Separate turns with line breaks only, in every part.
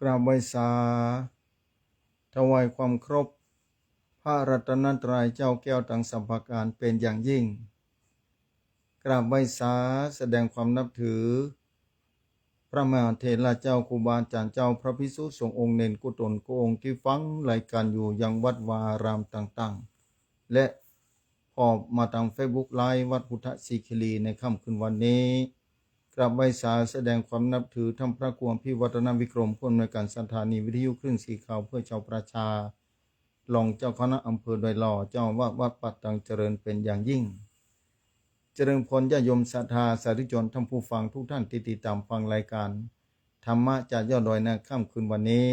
ราบไหว้สาถวายความครบพระรัตนตรัยเจ้าแก้วทั้งสัมภการเป็นอย่างยิ่งกราบไหว้สาแสดงความนับถือพระมหาเถรเจ้าครูบาอาจารย์เจ้าพระภิกษุสงฆ์องค์เนนกุศลกุองค์ที่ฟังรายการอยู่ยังวัดวารามต่างๆและพอมาทางเฟซบุ๊กไลฟ์วัดพุทธศิคิรีในค่ำคืนวันนี้กราบไหว้สาแสดงความนับถือท่านพระครูอภิวัฒนวิกรมผู้อำนวยการสถานีวิทยุคลื่นสีขาวเพื่อชาวประชารองเจ้าคณะอำเภอดอยหล่อเจ้าวัดปัตตังเจริญเป็นอย่างยิ่งเจริญพรญาติโยมศรัทธาสาธุชนท่านผู้ฟังทุกท่านที่ติดตามฟังรายการธรรมะจากยอดดอยในค่ำคืนวันนี้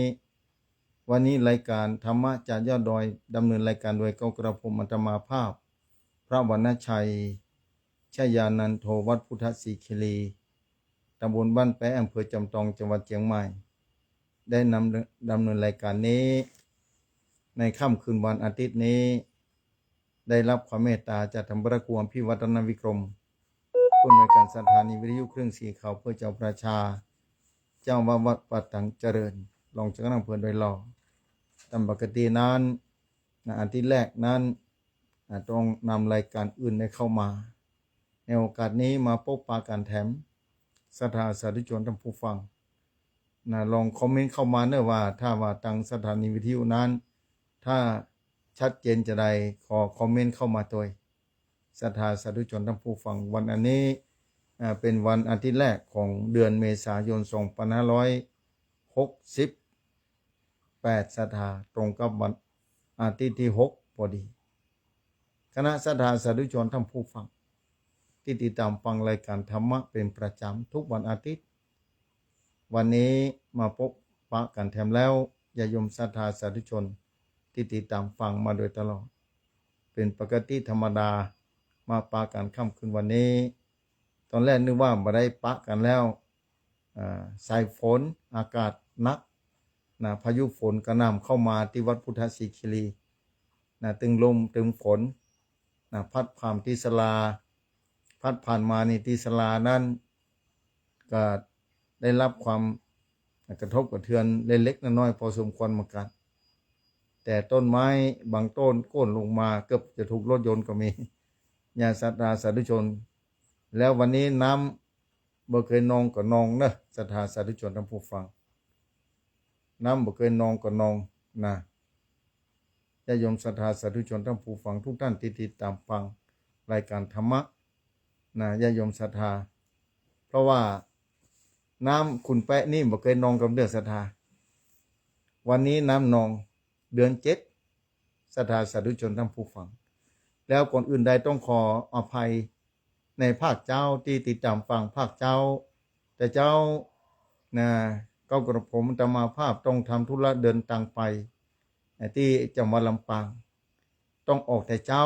รายการธรรมะจากยอดดอยดำเนินรายการโดยกระผมอัตมาภาพพระวรรณชัยชยานันโทวัดพุทธศิคิรีตำบลบ้านแปะอำเภอจำตองจังหวัดเชียงใหม่ได้ดำเนินรายการนี้ในค่ำคืนวันอาทิตย์นี้ได้รับความเมตตาจากท่านพระครูอภิวัฒนวิกรมผู้อำนวยการสถานีวิทยุเครื่องสีขาวเพื่อเจ้าประชาเจ้าวัดปัตตังเจริญรองเจ้าคณะอำเภอดอยหล่อตามปกตินั้นอาทิตย์แรกนั้นต้องนำรายการอื่นได้เข้ามาในโอกาสนี้มาพบปะกันแถมสถาสาธุชนท่านผู้ฟังลองคอมเมนต์เข้ามาเนอะว่าถ้าว่าทางสถานีวิทยุนั้นถ้าชัดเจนจะได้ขอคอมเมนต์เข้ามาตัวสถาสาธุชนท่านผู้ฟังวันอันนี้เป็นวันอาทิตย์แรกของเดือนเมษายน2568สถาตรงกับวันอาทิตย์ที่6พอดีคณะสถาสาธุชนท่านผู้ฟังที่ติดตามฟังรายการธรรมะเป็นประจำทุกวันอาทิตย์วันนี้มาพบปะกันแถมแล้วญาติโยมศรัทธาสาธุชนที่ติดตามฟังมาโดยตลอดเป็นปกติธรรมดามาปะกันค่ำคืนวันนี้ตอนแรกนึกว่าไม่ได้ปะกันแล้วสายฝนอากาศหนักพายุฝนกระหน่ำเข้ามาที่วัดพุทธศิคิรีตึงลมตึงฝนพัดผ่านที่ศาลาพัดผ่านมานี่ที่ศาลานั้นก็ได้รับความกระทบกระเทือนเล็กๆน้อยๆพอสมควรเหมือนกันแต่ต้นไม้บางต้นโค่นลงมาเกือบจะถูกรถยนต์ก็มีญาติศรัทธาสาธุชนแล้ววันนี้น้ำบ่เคยนองก็นองนะศรัทธาสาธุชนท่านผู้ฟังน้ำบ่เคยนองก็นองนะญาติโยมศรัทธาสาธุชนท่านผู้ฟังทุกท่านที่ติดตามฟังรายการธรรมะญาติโยมศรัทธาเพราะว่าน้ำขุนแปะนี่บ่เคยนองกับเดือนศรัทธาวันนี้น้ำนองเดือน7ศรัทธาสาธุชนท่านผู้ฟังแล้วก่อนอื่นใดต้องขออภัยในภาคเจ้าที่ติดตามฟังภาคเจ้าแต่เจ้าก็กระผมอัตมาภาพต้องทำธุระเดินทางไปที่จังหวัดลำปางต้องออกแต่เจ้า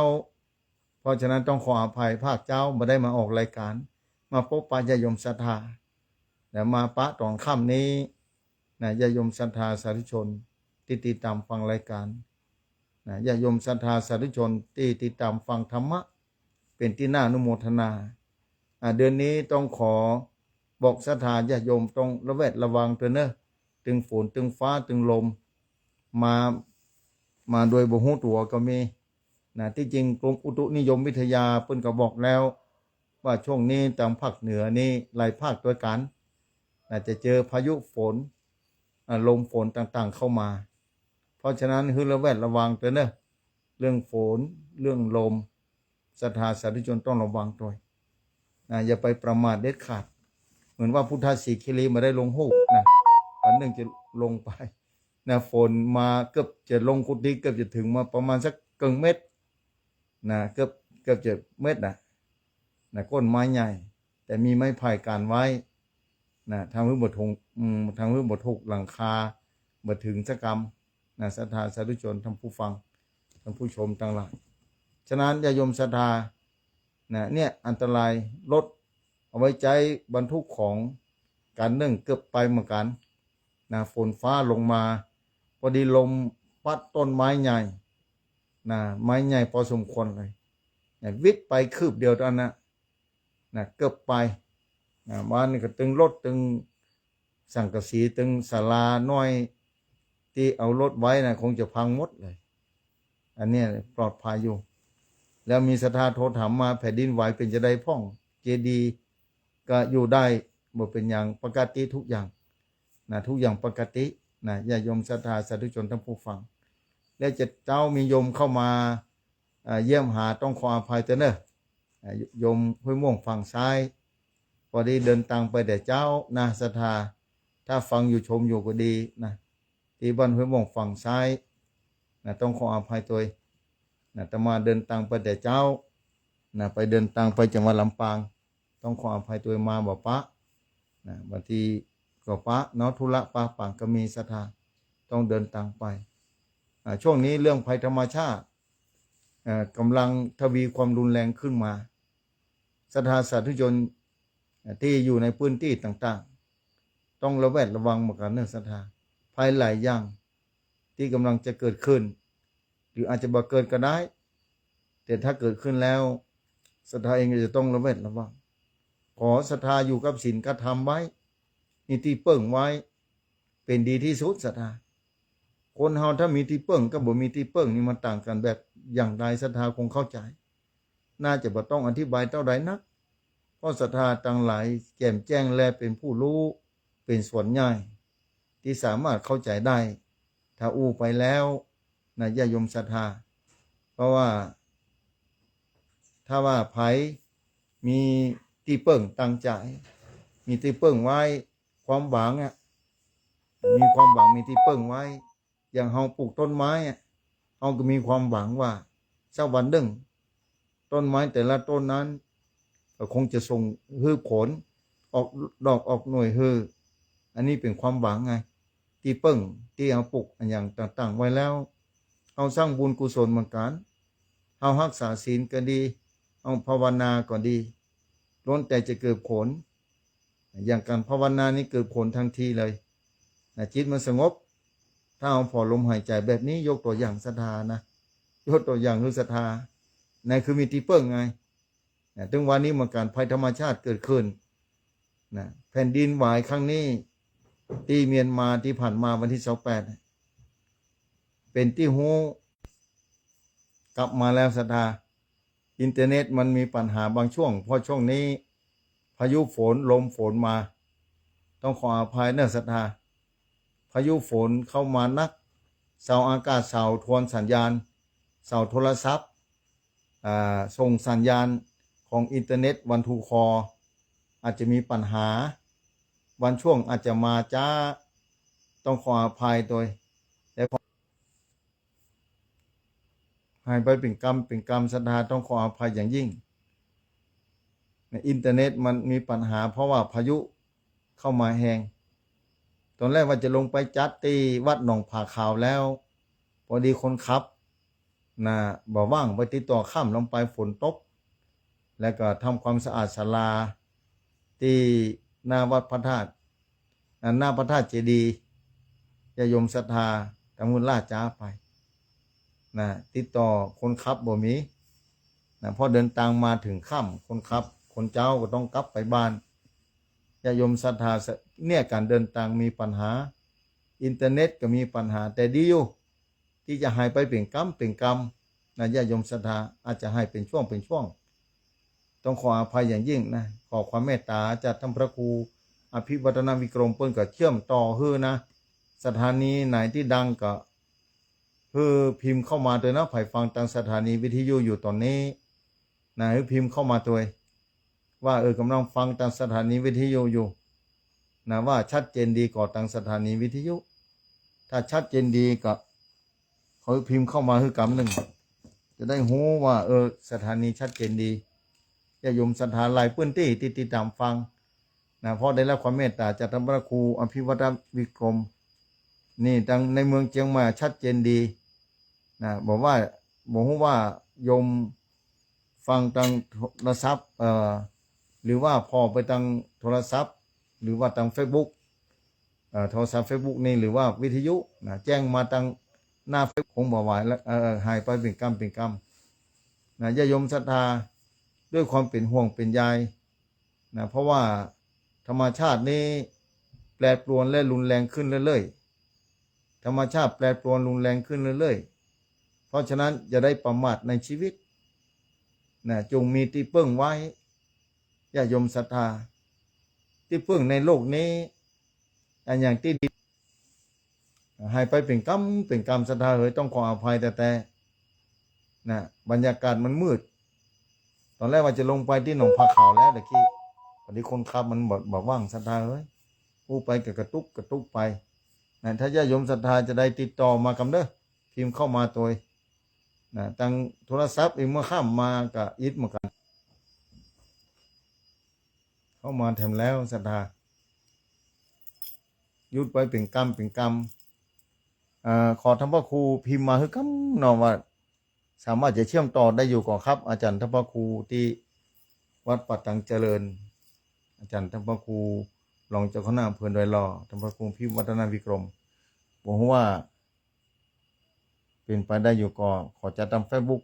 เพราะฉะนั้นต้องขออภัยภาคเจ้าไม่ได้มาออกรายการมาพบปะญาติโยมศรัทธาแต่มาปะตอนค่ำนี้ญาติโยมศรัทธาสาธุชนที่ติดตามฟังรายการญาติโยมศรัทธาสาธุชนที่ติดตามฟังธรรมะเป็นที่น่าอนุโมทนาเดือนนี้ต้องขอบอกศรัทธาญาติโยมต้องระแวดระวังเถอะเนอะตึงฝนตึงฟ้าตึงลมมาโดยบ่ฮู้ตัวก็มีที่จริงกรมอุตุนิยมวิทยาเพิ่นก็บอกแล้วว่าช่วงนี้ทางภาคเหนือนี่หลายภาคด้วยกันจะเจอพายุฝนลมฝนต่างๆเข้ามาเพราะฉะนั้นให้ระแวดระวังเถอะเนอะเรื่องฝนเรื่องลมศรัทธาสาธุชนต้องระวังตัวอย่าไปประมาทเด็ดขาดเหมือนว่าพุทธศิคิรีมาได้ลงหูกวันหนึ่งจะลงไปฝนมาเกือบจะลงกุฏิเกือบจะถึงมาประมาณสักเกินเม็ดเกือบจะเม็ดก้นไม้ใหญ่แต่มีไม้ไผ่กันไว้ทางพื้นบดถูกหลังคาบดถึงสักกรรมศรัทธาสาธุชนท่านผู้ฟังท่านผู้ชมทั้งหลายฉะนั้นญาติโยมศรัทธาเนี่ยอันตรายรถเอาไว้ใจบรรทุกของการนึ่งเกือบไปเหมือนกันฝนฟ้าลงมาพอดีลมพัดต้นไม้ใหญ่ไม้ใหญ่พอสมควรเลยวิทย์ไปคืบเดียวเท่านั้นเกือบไปบ้านนี่ก็ตึงรถตึง สังกะสีตึงศาลาน้อยที่เอารถไว้นะคงจะพังหมดเลยอันนี้ปลอดภัยอยู่แล้วมีศรัทธาโทรถามมาแผ่นดินไหวเป็นจะได้พ่องเจดีย์ก็อยู่ได้บ่เป็นอย่างปกติทุกอย่างนะทุกอย่างปกตินะญาติโยมศรัทธาสาธุชนทั้งผู้ฟังและจะเจ้ามีโยมเข้ามาเยี่ยมหาต้องขออภัยเถอะเนอะโยมห้วยม่วงฝั่งซ้ายพอดีเดินทางไปแต่เจ้านะศรัทธาถ้าฟังอยู่ชมอยู่ก็ดีนะที่บ้านห้วยม่วงฝั่งซ้ายนะต้องขออภัยตัวนะแต่มาเดินทางไปแต่เจ้านะไปเดินทางไปจังหวัดลำปางต้องขออภัยตัวมาบอกปะนะบางทีก็ปะเนาะธุระปะปังก็มีศรัทธาต้องเดินทางไปช่วงนี้เรื่องภัยธรรมชาติกำลังทวีความรุนแรงขึ้นมาศรัทธาสาธุชนที่อยู่ในพื้นที่ต่างๆต้องระแวดระวังเหมือนกันเนื่องศรัทธาภัยหลายอย่างที่กำลังจะเกิดขึ้นหรืออาจจะบ่เกิดก็ได้แต่ถ้าเกิดขึ้นแล้วศรัทธาเองจะต้องระแวดระวังขอศรัทธาอยู่กับศีลกับธรรมไว้มีที่เปิ้งไว้เป็นดีที่สุดศรัทธาคนเฮาถ้ามีที่เปิ้งกับบ่มีที่เปิ้งนี่มันต่างกันแบบอย่างใดศรัทธาคงเข้าใจน่าจะบ่ต้องอธิบายเท่าใดนักเพราะศรัทธาต่างหลายแจ่มแจ้งและเป็นผู้รู้เป็นส่วนใหญ่ที่สามารถเข้าใจได้ถ้าอู้ไปแล้วนะญาติโยมศรัทธาเพราะว่าถ้าว่าไผมีที่เปิ้งตั้งใจมีที่เปิ้งไว้ความหวังมีความหวังมีที่เปิ้งไว้อย่างเฮาปลูกต้นไม้เฮาก็มีความหวังว่าสักวันหนึ่งต้นไม้แต่ละต้นนั้นก็คงจะส่งหืบผลออกดอกออกหน่วยหืออันนี้เป็นความหวังไงที่เปิ้งที่เอาปลูกอย่างต่างๆไว้แล้วเอาสร้างบุญกุศลเหมือนกันเอารักษาศีลก็ดีเอาภาวนาก็ดีล้วนแต่จะเกิดผลอย่างการภาวนานี้เกิดผลทันทีเลยจิตมันสงบถ้าเอาพอลมหายใจแบบนี้ยกตัวอย่างศรัทธานะยกตัวอย่างคือศรัทธาในคือมีที่เปิ้งไงถึงวันนี้มันการภัยธรรมชาติเกิดขึ้นนะแผ่นดินไหวครั้งนี้ที่เมียนมาที่ผ่านมาวันที่28เป็นที่หูกลับมาแล้วศรัทธาอินเทอร์เน็ตมันมีปัญหาบางช่วงเพราะช่วงนี้พายุฝนลมฝนมาต้องขออภัยเนอะศรัทธาพายุฝนเข้ามานักเสาอากาศเสาทวนสัญญาณเสาโทรศัพท์ส่งสัญญาณของอินเทอร์เน็ตวันทูคออาจจะมีปัญหาวันช่วงอาจจะมาจ้าต้องขออภัยโดยแต่หายไปเป็นกรรมศรัทธาต้องขออภัยอย่างยิ่งในอินเทอร์เน็ตมันมีปัญหาเพราะว่าพายุเข้ามาแหงตอนแรกว่าจะลงไปจัดที่วัดหนองผาขาวแล้วพอดีคนขับบ่ว่างไปติดต่อข้ามลงไปฝนตกแล้วก็ทำความสะอาดศาลาที่หน้าวัดพระธาตุหน้าพระธาตุเจดีย์ญาติโยมศรัทธาทำบุญล่าจ้าไปติดต่อคนขับบ่มีพอเดินทางมาถึงค่ำคนขับคนเจ้าก็ต้องกลับไปบ้านญาติโยมศรัทธาเนี่ยการเดินทางมีปัญหาอินเทอร์เน็ตก็มีปัญหาแต่ดีอยู่ที่จะหายไปเป็นกรรมญาติโยมศรัทธาอาจจะให้เป็นช่วงต้องขออภัยอย่างยิ่งนะขอความเมตตาจากท่านพระครูอภิวัฒนวิกรมเปิ้นก็เชื่อมต่อนะสถานีไหนที่ดังก็พิมพ์เข้ามาโดยนะผ่ฟังทางสถานีวิทยุอยู่ตอนนี้พิมพ์เข้ามาตัวว่ากำลังฟังทางสถานีวิทยุอยู่ว่าชัดเจนดีกว่าทางสถานีวิทยุถ้าชัดเจนดีก็เขาพิมพ์เข้ามาคือกำหนึ่งจะได้รู้ว่าสถานีชัดเจนดีญาติโยมศรัทธาหลายพื้นที่ติดตามฟังเพราะได้รับความเมตตาจากท่านพระครูอภิวัฒนวิกรมนี่ทางในเมืองเชียงใหม่ชัดเจนดีบอกว่าโยมฟังทางโทรศัพท์หรือว่าพอไปทางโทรศัพท์หรือว่าทาง Facebook โทรศัพท์ Facebook นี่หรือว่าวิทยุแจ้งมาทางหน้า Facebook คงบ่ไหวแล้วหายไปเป็นกรรมญาติโยมศรัทธาด้วยความเป็นห่วงเป็นใยเพราะว่าธรรมชาตินี้ แปรปรวนและรุนแรงขึ้นเรื่อยๆธรรมชาติแปรปรวนรุนแรงขึ้นเรื่อยๆเพราะฉะนั้นอย่าได้ประมาทในชีวิตนะจงมีที่พึ่งไว้ญาติโยมศรัทธาที่พึ่งในโลกนี้อย่างที่ดีให้ไปเป็นกรรมศรัทธาต้องขออภัยแต่นะบรรยากาศมันมืดตอนแรกว่าจะลงไปที่หนองผาขาวแล้วตะกี้พอดีคนขับมันบอกว่างศรัทธาผู้ไปกระตุกไปนะถ้าญาติโยมศรัทธาจะได้ติดต่อมากำเด้อพิมพ์เข้ามาตัวนะตั้งโทรศัพท์เองเมื่อข้ามมากับอิดเหมือนกันเข้ามาแถมแล้วศรัทธายุดไปเป็นกรรมขอท่านพระครูพิมพ์มาคือกำนองว่าสามารถจะเชื่อมต่อได้อยู่ก่อนครับอาจารย์ท่านพระครูที่วัดปัตตังเจริญอาจารย์ท่านพระครูรองเจ้าคณะอำเภอดอยลอท่านพระครูพิมพ์วัฒนาวิกรมบอกว่าเป็นไปได้อยู่ก่อนขอจัดทำเฟซบุ๊ก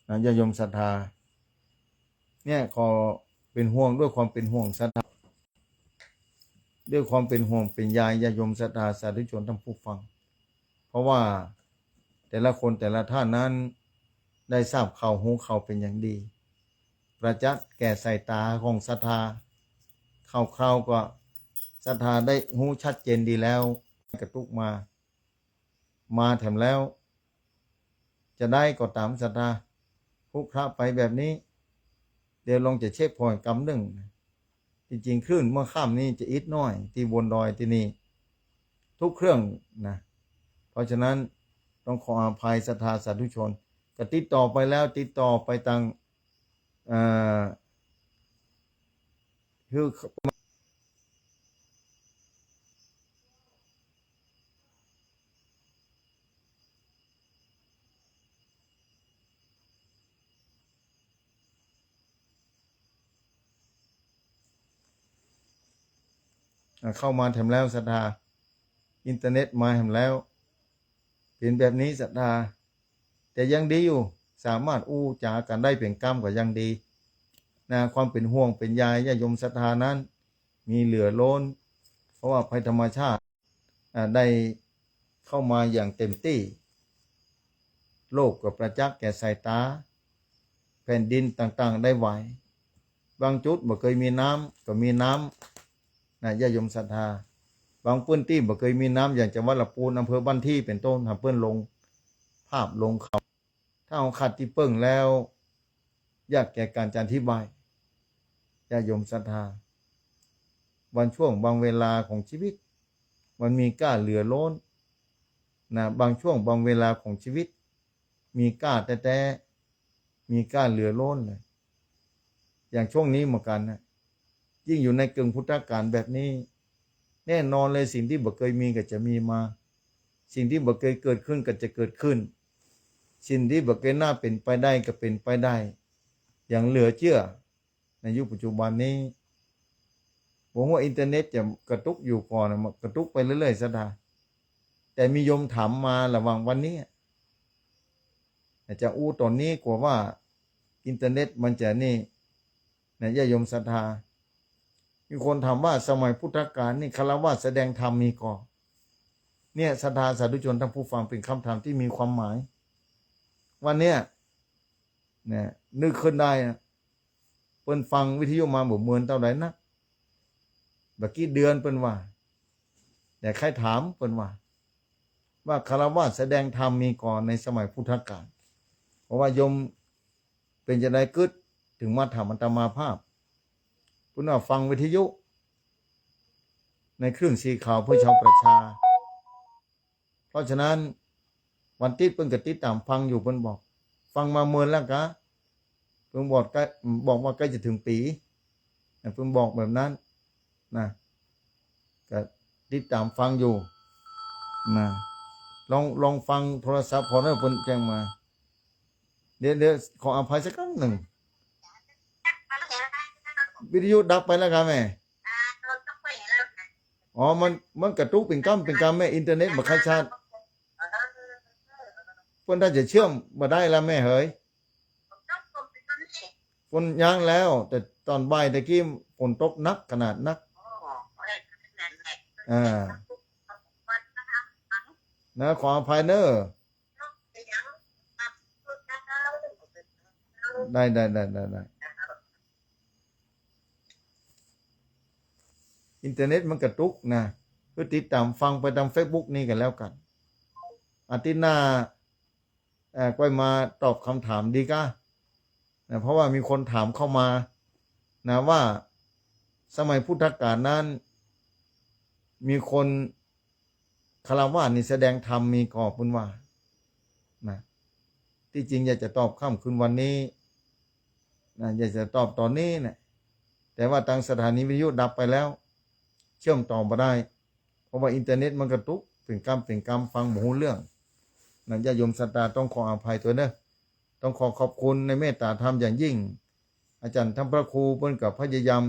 นะญาติโยมศรัทธาเนี่ยขอเป็นห่วงด้วยความเป็นห่วงศรัทธาด้วยความเป็นห่วงเป็นใยญาติโยมศรัทธาสาธุชนทั้งผู้ฟังเพราะว่าแต่ละคนแต่ละท่านนั้นได้ทราบข่าวหูข่าวเป็นอย่างดีประจักษ์แก่สายตาของศรัทธาคร่าวๆก็ศรัทธาได้หูชัดเจนดีแล้วกระตุกมาแถมแล้วจะได้ก็ตามศรัทธาผู้พระไปแบบนี้เดี๋ยวลองจะเช็คพอยกำหนึ่งจริงๆคลื่นเมื่อค่ำนี้จะอิดน้อยที่บนดอยที่นี่ทุกเครื่องนะเพราะฉะนั้นต้องขออภัยศรัทธาสาธุชนก็ติดต่อไปแล้วติดต่อไปทางคือเข้ามาแถมแล้วศรัทธาอินเทอร์เน็ตมาแถมแล้วเป็นแบบนี้ศรัทธาแต่ยังดีอยู่สามารถอู้จากันได้เป็นกรรมก็ยังดีนะความเป็นห่วงเป็นใยญาติโยมศรัทธานั้นมีเหลือล้นเพราะว่าภัยธรรมชาติได้เข้ามาอย่างเต็มที่โลกก็ประจักษ์แก่สายตาแผ่นดินต่างๆได้ไหวบางจุดบ่เคยมีน้ำก็มีน้ำนะญาติโยมศรัทธาบางพื้นที่บ่เคยมีน้ำอย่างจังหวัดลำพูนอำเภอบ้านที่เป็นต้นทำเพื่อนลงภาพลงเขาถ้าเอาขัดที่เปิ้งแล้วยากแก่การจะอธิบายญาติโยมศรัทธาวันช่วงบางเวลาของชีวิตมันมีกล้าเหลือล้นนะบางช่วงบางเวลาของชีวิตมีกล้าแต่มีกล้าเหลือล้นเลยอย่างช่วงนี้เหมือนกันนะยิ่งอยู่ในกึ่งพุทธกาลแบบนี้แน่นอนเลยสิ่งที่บ่เคยมีก็จะมีมาสิ่งที่บ่เคยเกิดขึ้นก็จะเกิดขึ้นสิ่งที่บ่เคยน่าเป็นไปได้ก็เป็นไปได้อย่างเหลือเชื่อในยุคปัจจุบันนี้ผมว่าอินเทอร์เน็ตจะกระตุกอยู่ก่อนมันกระตุกไปเรื่อยๆซะได้แต่มีโยมถามมาระหว่างวันนี้จะอู้ตอนนี้กว่าว่าอินเทอร์เน็ตมันจะนี่นะญาติโยมศรัทธามีคนถามว่าสมัยพุทธกาลนี่ฆราวาสแสดงธรรมมีก่อเนี่ยศรัทธาสาธุชนทั้งผู้ฟังเป็นคำถามที่มีความหมายวันเนี้ยเนี่ยนึกขึ้นได้นะเปิ้นฟังวิทยุมาบ่เหมือนเท่าไหร่นะบักกี้เดือนเปิ้นว่าแต่ใครถามเปิ้นว่าฆราวาสแสดงธรรมมีก่อนในสมัยพุทธกาลเพราะว่าโยมเป็นจะได้กึดถึงมาถามอัตมาภาพคุณว่าฟังวิทยุในคลื่นสีขาวเพื่อชาวประชาเพราะฉะนั้นวันติดเพิ่งกติดตามฟังอยู่เพิ่นบอกฟังมาเมินแล้วกะเพิ่งบอกว่าใกล้จะถึงปีเพิ่งบอกแบบนั้นนะก็ติดตามฟังอยู่นะลองฟังโทรศัพท์พอแล้วเพิ่นแจ้งมาเดี๋ยวขออภัยสักครั้งหนึ่งวิทยุดับไปแล้วครับแม่อ๋อมันกระตุกเป็นกำแม่อินเทอร์เน็ตบ่ค่อยชัดเพิ่นถ้าจะเชื่อมบ่ได้แล้วแม่เฮ้ยฝนยังแล้วแต่ตอนบ่ายตะกี้ฝนตกหนักขนาดนัก อ่านะขออภัยเนอะได้อินเทอร์เน็ตมันกระตุกนะก็ติดตามฟังไปตาม Facebook นี่กันแล้วกันอาทิตย์หน้าก้อยมาตอบคำถามดีก้านะเพราะว่ามีคนถามเข้ามานะว่าสมัยพุทธกาลนั้นมีคนคฤหัสถ์นี่แสดงธรรมมีก่อปุณว่านะที่จริงอยากจะตอบค่ำคืนวันนี้นะอยากจะตอบตอนนี้นะแต่ว่าทางสถานีวิทยุดับไปแล้วเชื่อมต่อมาได้เพราะว่าอินเทอร์เน็ตมันกระตุกเป็นกรรมฟังหมูเรื่องนะญาติโยมศรัทธาต้องขออภัยตัวเนอะต้องขอขอบคุณในเมตตาธรรมอย่างยิ่งอาจารย์ท่านพระครูเพิ่นกับพยายาม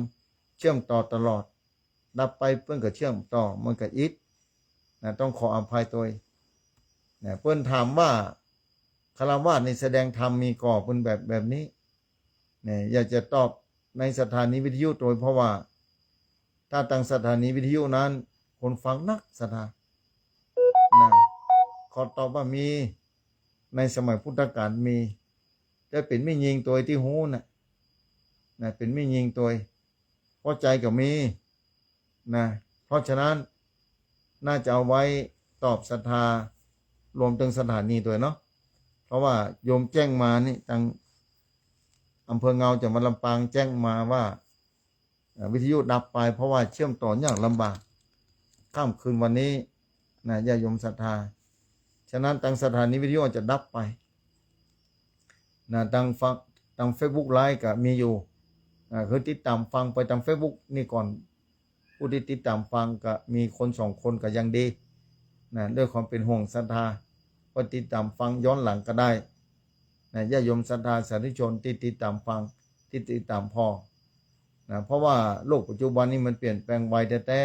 เชื่อมต่อตลอดดับไปเพิ่นก็เชื่อมต่อมันก็อิดนะต้องขออภัยตัวนะเพิ่นถามว่าคฤหัสถ์ในแสดงธรรมมีก่อเพิ่นแบบนี้เนี่ยอยากจะตอบในสถานีวิทยุโดยเพราะว่าถ้าตั้งสถานีวิทยุนั้นคนฟังนักสถานะขอตอบว่ามีในสมัยพุทธกาลมีแต่เป็นไม่ยิงตัวที่หูนะเป็นไม่ยิงตัวเพราะใจก็มีนะเพราะฉะนั้นน่าจะเอาไว้ตอบศรัทธารวมถึงสถานีตัวเนาะเพราะว่าโยมแจ้งมานี่ทางอำเภอเงาจังหวัดลำปางแจ้งมาว่าวิทยุดับไปเพราะว่าเชื่อมต่ออย่างลำบากค่ำคืนวันนี้นะญาติโยมศรัทธาฉะนั้นทางสถานีวิทยุจะดับไปนะทางเฟซบุ๊กไลฟ์ก็มีอยู่คือติดตามฟังไปทางเฟซบุ๊กนี่ก่อนผู้ที่ติดตามฟังก็มีคน2 คนก็ยังดีนะด้วยความเป็นห่วงศรัทธาก็ติดตามฟังย้อนหลังก็ได้นะญาติโยมศรัทธาสาธุชนที่ติดตามฟังที่ติดตามพ่อนะเพราะว่าโลกปัจจุบันนี้มันเปลี่ยนแปลงไวแต่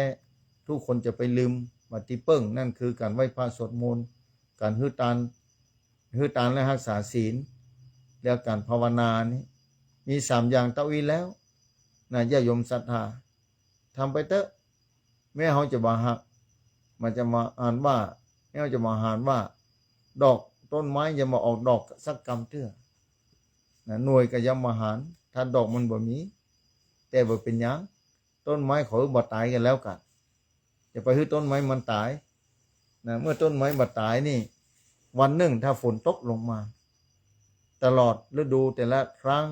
ทุกคนจะไปลืมว่าที่เปิ้งนั่นคือการไหว้พระสวดมนต์การฮือตานและรักษาศีลแล้วการภาวนานี่มี3 อย่างเต้าอีแล้วนะญาติโยมศรัทธาทำไปเถอะแม้เขาจะมาหักมันจะมาอ่านว่าแม้เขาจะมาหานว่าดอกต้นไม้อย่ามาออกดอกสักกำเตื้อนะหน่วยก็ยำมาหารถ้าดอกมันบ่มีแต่บ่เป็นหยังต้นไม้เขาบ่ตายกันแล้วกันจะไปให้ต้นไม้มันตายนะเมื่อต้นไม้บ่ตายนี่วันหนึ่งถ้าฝนตกลงมาตลอดฤดูแต่ละครั้ง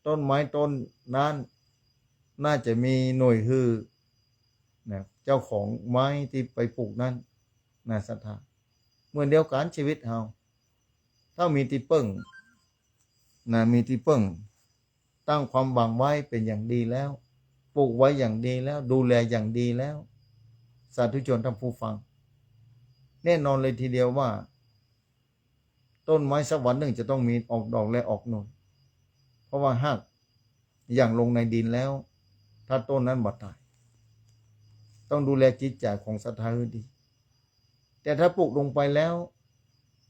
ต้นไม้ต้นนั้นน่าจะมีหน่วยฮือนะเจ้าของไม้ที่ไปปลูกนั้นนะศรัทธาเมื่อเดียวกันชีวิตเฮาถ้ามีที่เปิ้งนะมีที่เปิ้งตั้งความหวังไว้เป็นอย่างดีแล้วปลูกไว้อย่างดีแล้วดูแลอย่างดีแล้วสาธุชนท่านผู้ฟังแน่นอนเลยทีเดียวว่าต้นไม้สักวันหนึ่งจะต้องมีออกดอกและออกหน่วยเพราะว่าหากอย่างลงในดินแล้วถ้าต้นนั้นบ่ตายต้องดูแลจิตใจของศรัทธาให้ดีแต่ถ้าปลูกลงไปแล้ว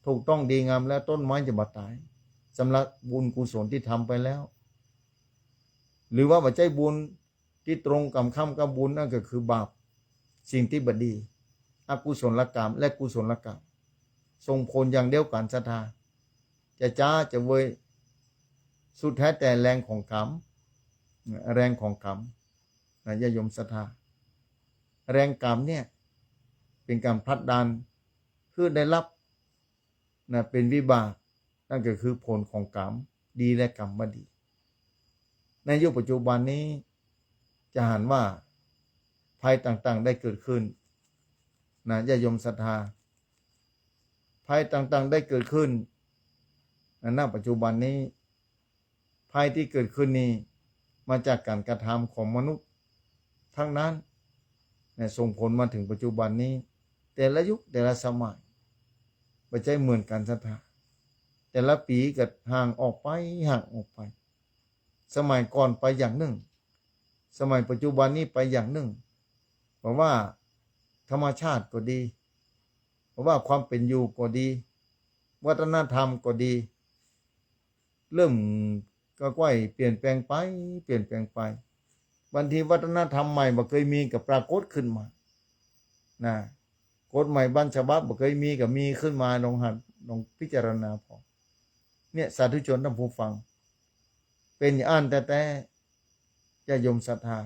ถูกต้องดีงามแล้วต้นไม้จะบ่ตายสำหรับบุญกุศลที่ทำไปแล้วหรือว่าปัจจัยบุญที่ตรงกับคำกับบุญนั่นก็คือบาปสิ่งที่บดีอกุศลกรรมและกุศลกรรมส่งผลอย่างเดียวกันศรัทธาจะจ้าจะเวยสุดแท้แต่แรงของกรรมนะญาติโยมศรัทธาแรงกรรมเนี่ยเป็นการผลักดันคือได้รับนะเป็นวิบากนั่นก็คือผลของกรรมดีและกรรมไม่ดีในยุคปัจจุบันนี้จะเห็นว่าภัยต่างๆได้เกิดขึ้นนะญาติโยมศรัทธาภัยต่างๆได้เกิดขึ้นณปัจจุบันนี้ภัยที่เกิดขึ้นนี้มาจากการกระทำของมนุษย์ทั้งนั้นส่งผลมาถึงปัจจุบันนี้แต่ละยุคแต่ละสมัยไม่ใช่เหมือนกันศรัทธาแต่ละปีก็ห่างออกไปสมัยก่อนไปอย่างหนึ่งสมัยปัจจุบันนี้ไปอย่างหนึ่งเพราะว่าธรรมชาติก็ดีเพราะว่าความเป็นอยู่ก็ดีวัฒนธรรมก็ดีเริ่มก็ค่อยเปลี่ยนแปลงไปบางทีวัฒนธรรมใหม่บ่เคยมีกับปรากฏขึ้นมา นะกฎใหม่บางฉบับบ่เคยมีก็มีขึ้นมาลองพิจารณาพอเนี่ยสาธุชนท่านผู้ฟังเป็นอย่างอันแต่ญาติโยมศรัทธา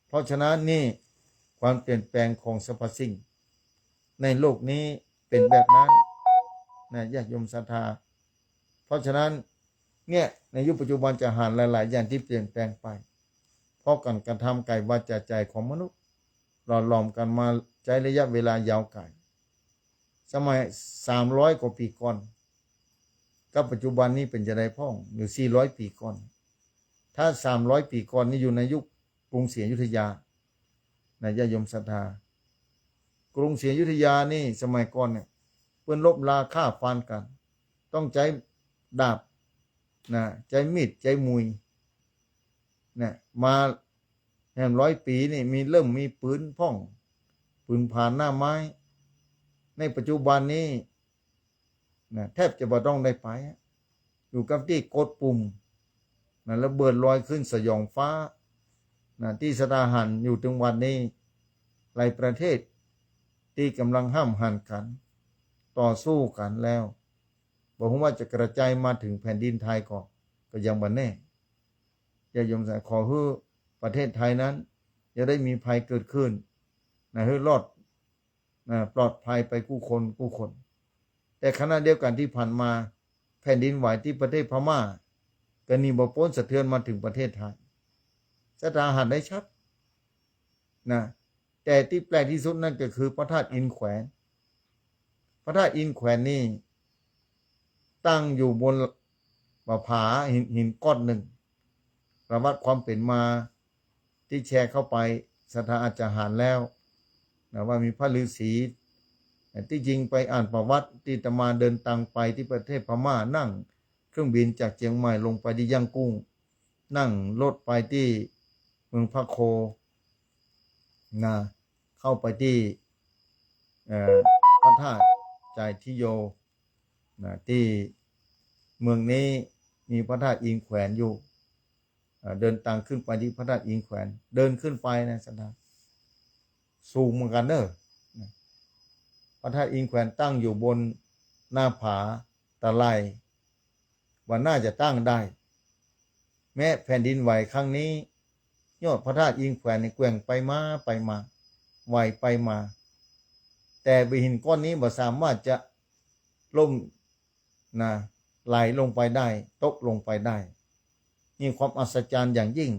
เพราะฉะนั้นนี่ความเปลี่ยนแปลงของสรรพสิ่งในโลกนี้เป็นแบบนั้นนะญาติโยมศรัทธาเพราะฉะนั้นเนี่ยในยุคปัจจุบันจะหาหลายๆอย่างที่เปลี่ยนแปลงไปเพราะการกระทำกายวาจาใจของมนุษย์หล่อหลอมกันมาใช้ระยะเวลายาวไกลสมัย300 กว่าปีก่อนกับปัจจุบันนี้เป็นจะได้พ่องอยู่400 ปีก่อนถ้า300 ปีก่อนนี่อยู่ในยุคกรุงศรีอยุธยาในญาติโยมศรัทธากรุงศรีอยุธยานี่สมัยก่อนเนี่ยเพื่อนลบราฆ่าฟันกันต้องใช้ดาบนะใจมีดใจมุยนะมาแห่ง100 ปีนี่มีเริ่มมีปืนพ่องปืนผ่านหน้าไม้ในปัจจุบันนี้นะแทบจะบ่ต้องได้ไปอยู่กับที่กดปุ่มนะระเบิดลอยขึ้นสยองฟ้านะที่สถาหันอยู่ถึงวันนี้หลายประเทศที่กำลังห้ามหันกันต่อสู้กันแล้วบอกว่าจะกระจายมาถึงแผ่นดินไทยก็ยังบ่แน่อย่ายมใส่ขอให้ประเทศไทยนั้นจะได้มีภัยเกิดขึ้นนะให้รอดนะปลอดภัยไปกู้คนแต่ขณะเดียวกันที่ผ่านมาแผ่นดินไหวที่ประเทศพม่าก็นี่บ่พ้นสะเทือนมาถึงประเทศไทยสถานหันได้ชัดนะแต่ที่แปลกที่สุดนั่นก็คือพระธาตุอินแขวนพระธาตุอินแขวนนี่ตั้งอยู่บนผาหินก้อนหนึ่งประวัติความเป็นมาที่แชร์เข้าไปสถานอาจารย์หารแล้วนะว่ามีพระฤาษีที่จริงไปอ่านประวัติที่ตมาเดินทางไปที่ประเทศพม่านั่งเครื่องบินจากเชียงใหม่ลงไปที่ย่างกุ้งนั่งรถไปที่เมืองพระโคนะเข้าไปที่พระธาตุใจทิโยนะที่เมืองนี้มีพระธาตุอินแขวนอยู่เดินทางขึ้นไปที่พระธาตุอินแขวนเดินขึ้นไปนะสถานสูงเหมือนกันเนอะพระธาตุอินแขวนตั้งอยู่บนหน้าผาตะไลว่าน่าจะตั้งได้แม้แผ่นดินไหวครั้งนี้ยอดพระธาตุอินแขวนในแกว่งไปมาไหวไปมาแต่หินก้อนนี้บ่สามารถจะล่มนะไหลลงไปได้ตกลงไปได้นี่ความอัศจรรย์อย่างยิ่ง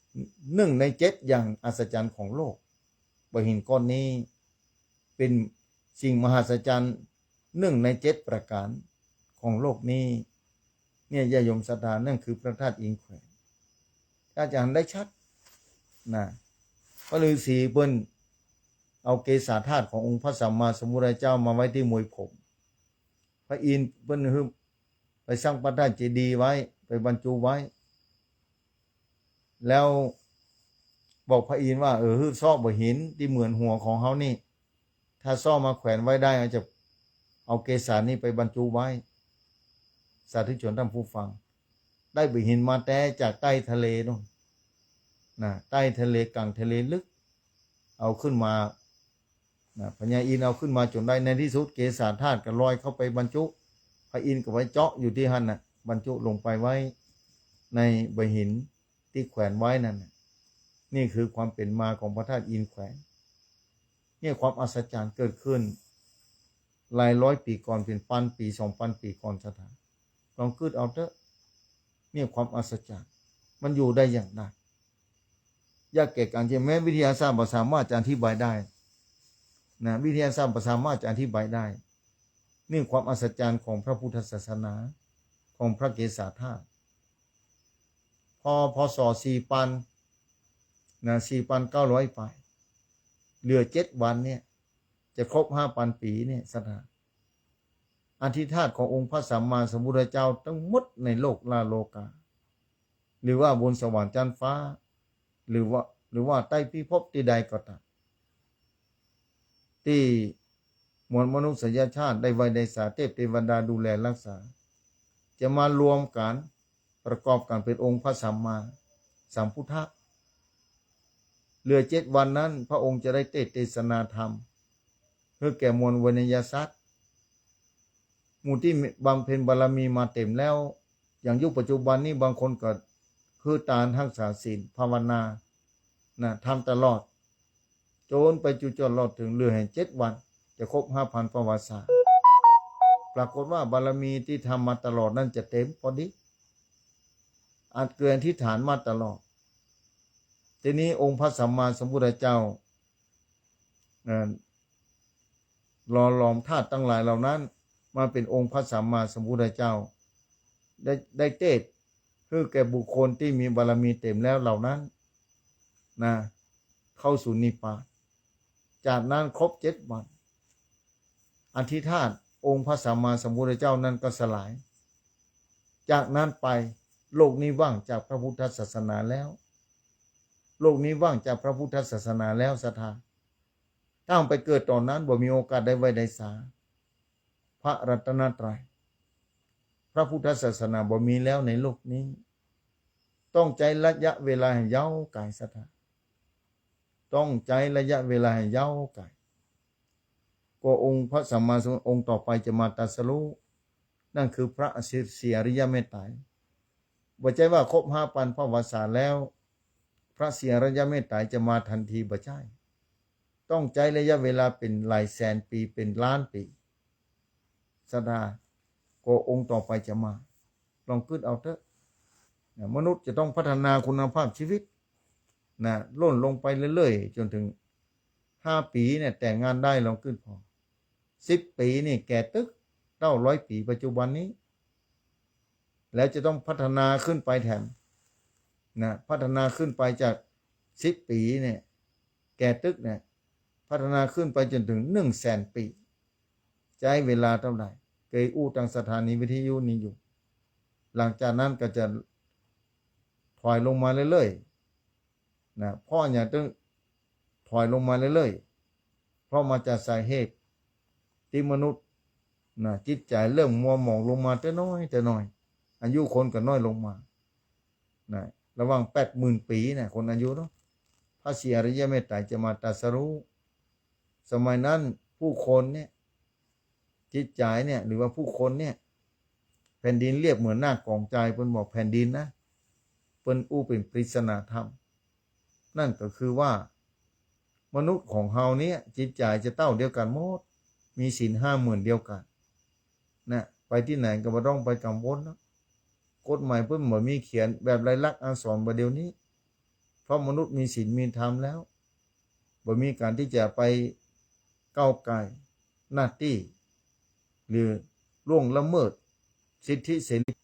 1 ใน 7อย่างอัศจรรย์ของโลกหินก้อนนี้เป็นสิ่งมหัศจรรย์1 ใน 7ประการของโลกนี้เนี่ยญาติโยมศรัทธานั่นคือพระธาตุอินแขวนอาจารย์ได้ชัดนะพระฤาษีเพิ่นเอาเกศาธาตุขององค์พระสัมมาสัมพุทธเจ้ามาไว้ที่มวยผมพระอินทร์เพิ่นไปสร้างพระธาตุเจดีย์ไว้ไปบรรจุไว้แล้วบอกพระอินทร์ว่าซ่อบ่หินที่เหมือนหัวของเฮานี่ถ้าซ่อมาแขวนไว้ได้อาจจะเอาเกศานี้ไปบรรจุไว้สาธุชนท่านผู้ฟังได้บ่หินมาแต่จากใต้ทะเลนู่นนะใต้ทะเลกลางทะเลลึกเอาขึ้นมานะพญาอินทร์เอาขึ้นมาจนได้ในที่สุดเกศาธาตุก็ลอยเข้าไปบรรจุพระอินทร์ก็ไว้เจาะอยู่ที่หั่นน่ะบรรจุลงไปไว้ในใบหินที่แขวนไว้นั่นนี่คือความเป็นมาของพระธาตุอินทร์แขวนนี่ความอัศจรรย์เกิดขึ้นหลายร้อยปีก่อนเป็น1,000 ปี 2,000 ปีก่อนสถานลองคิดเอาเถอะนี่ความอัศจรรย์มันอยู่ได้อย่างไรยากแก่การที่แม้วิทยาศาสตร์บ่สามารถจะอธิบายได้นะวิทยาศาสตร์บ่สามารถจะอธิบายได้นี่ความอัศจรรย์ของพระพุทธศาสนาของพระเกศาธาตุพอพศ4,000นะ4,900ไปเหลือ7 วันเนี่ยจะครบ 5,000 ปีเนี่ยสถานอธิธาตุขององค์พระสัมมาสัมพุทธเจ้าทั้งหมดในโลกลาโลกาหรือว่าบนสวรรค์จันทร์ฟ้าหรือว่าใต้พิภพที่ใดก็ตามที่มวลมนุษยชาติได้ไว้ในสาเทพเทวดาดูแลรักษาจะมารวมกันประกอบกันเป็นองค์พระสัมมาสัมพุทธะ เหลือ7 วันนั้นพระองค์จะได้เทศนาธรรมเพื่อแก่มวลวิญญาสัตว์หมู่ที่บำเพ็ญบารมีมาเต็มแล้วอย่างยุคปัจจุบันนี้บางคนก็คือตานรักษาศีลภาวนานะทำตลอดจนไปจุจรอดถึงเหลือแห่ง7 วันจะครบ5,000ประวัติศาสตร์ปรากฏว่าบารมีที่ทำมาตลอดนั้นจะเต็มพอดีอาจเกินที่ฐานมาตลอดทีนี้องค์พระสัมมาสัมพุทธเจ้าหล่อหลอมธาตุทั้งหลายเหล่านั้นมาเป็นองค์พระสัมมาสัมพุทธเจ้าได้เทศคือแก่บุคคลที่มีบารมีเต็มแล้วเหล่านั้นนะเข้าสู่นิพพานจากนั้นครบ7 วันอธิษฐานองค์พระสัมมาสัมพุทธเจ้านั้นก็สลายจากนั้นไปโลกนี้ว่างจากพระพุทธศาสนาแล้วโลกนี้ว่างจากพระพุทธศาสนาแล้วศรัทธาถ้าไปเกิดตอนนั้นบ่มีโอกาสได้ไว้ได้สาพระรัตนตรัยพระพุทธศาสนาบ่มีแล้วในโลกนี้ต้องใจระยะเวลาให้ยาวไกลศรัทธาต้องใจระยะเวลาให้ยาวไกลก็องค์พระสัมมาสัมพุทธองค์ต่อไปจะมาตรัสรู้นั่นคือพระศรีอริยเมตไตรบ่ใช่ว่าครบ5,000พระวาสาแล้วพระศรีอริยเมตไตรจะมาทันทีบ่ใช่ต้องใจระยะเวลาเป็นหลายแสนปีเป็นล้านปีศรัทธาก็องค์ต่อไปจะมาลองคิดเอาเถอะมนุษย์จะต้องพัฒนาคุณภาพชีวิตนะล่นลงไปเรื่อยๆจนถึง5 ปีเนี่ยแต่งงานได้ลองคิดพอ10 ปีนี่แก่ตึกเท่า100 ปีปัจจุบันนี้แล้วจะต้องพัฒนาขึ้นไปแถมนะพัฒนาขึ้นไปจาก10 ปีเนี่ยแก่ตึกเนี่ยพัฒนาขึ้นไปจนถึง100,000 ปีใช้เวลาเท่าไหร่เคยอู้ทางสถานีวิทยุนี้อยู่หลังจากนั้นก็จะถอยลงมาเรื่อยๆนะพ่ออย่าต้องถอยลงมาเรื่อยๆเพราะมาจากสาเหตุที่มนุษย์นะจิตใจเริ่มมัวหมองลงมาแต่น้อยอายุคนก็น้อยลงมานะระหว่าง80,000 ปีนะคนอายุเนาะพระศรีอริยเมตไตรจะมาตรัสรู้สมัยนั้นผู้คนเนี่ยจิตใจเนี่ยหรือว่าผู้คนเนี่ยแผ่นดินเรียบเหมือนหน้ากองใจเพิ่นบอกแผ่นดินนะเพิ่นอู้เป็นปริศนาธรรมนั่นก็คือว่ามนุษย์ของเฮาเนี่ยจิตใจจะเต้าเดียวกันหมดมีศีล50,000เดียวกันนะไปที่ไหนก็บ่ต้องไปกังวลนะกฎหมายเพิ่นบ่มีเขียนแบบลายลักษณ์อักษรบ่เดี๋ยวนี้เพราะมนุษย์มีศีลมีธรรมแล้วบ่มีการที่จะไปก้าวไก่หน้าที่หรือล่วงละเมิดสิทธิเสรี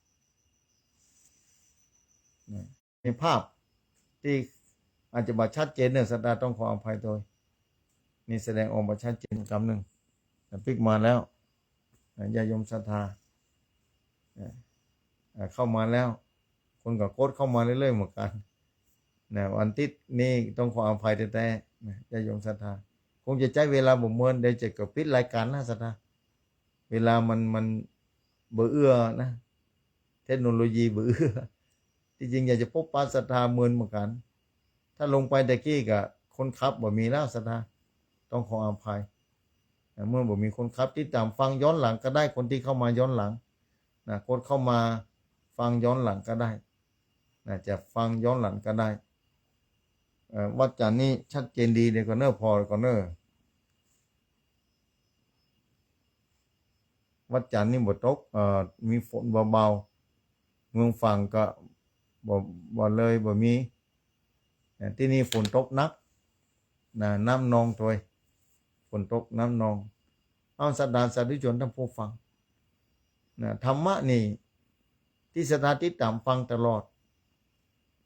ในภาพที่อาจจะบ่ชัดเจนเนี่ยศรัทธาต้องขออภัยโดยนี่แสดงออกมาชัดเจนคำหนึ่งแต่พลิกมาแล้วญาติโยมศรัทธาเข้ามาแล้วคนกับโค้ดเข้ามาเรื่อยๆเหมือนกันนะวันที่นี่ต้องขออภัยแต่ญาติโยมศรัทธาคงจะใช้เวลาบ่เมินได้จะกับปิดรายการนะศรัทธาเวลามันเบื่อเอื้อนะเทคโนโลยีเบื่อเอื้อที่จริงอยากจะพบปะศรัทธาเมินเหมือนกันถ้าลงไปตะกี้กับคนขับบ่มีแล้วศรัทธาต้องขออภัยเมื่อบ่มีคนขับที่ตามฟังย้อนหลังก็ได้คนที่เข้ามาย้อนหลังนะคนเข้ามาฟังย้อนหลังก็ได้นะจะฟังย้อนหลังก็ได้วัดจันทร์นี้ชัดเจนดีเลยก็เนอพอก็เนอวัดจันทร์นี่บ่ตกมีฝนเบาๆเมืองฝั่งก็บ่เลยบ่มีที่นี่ฝนตกหนักนะน้ำนองถอยฝนตกน้ำนองเอาศรัทธาสาธุชนทั้งผู้ฟังนะธรรมะนี่ที่ศรัทธาที่ตามฟังตลอด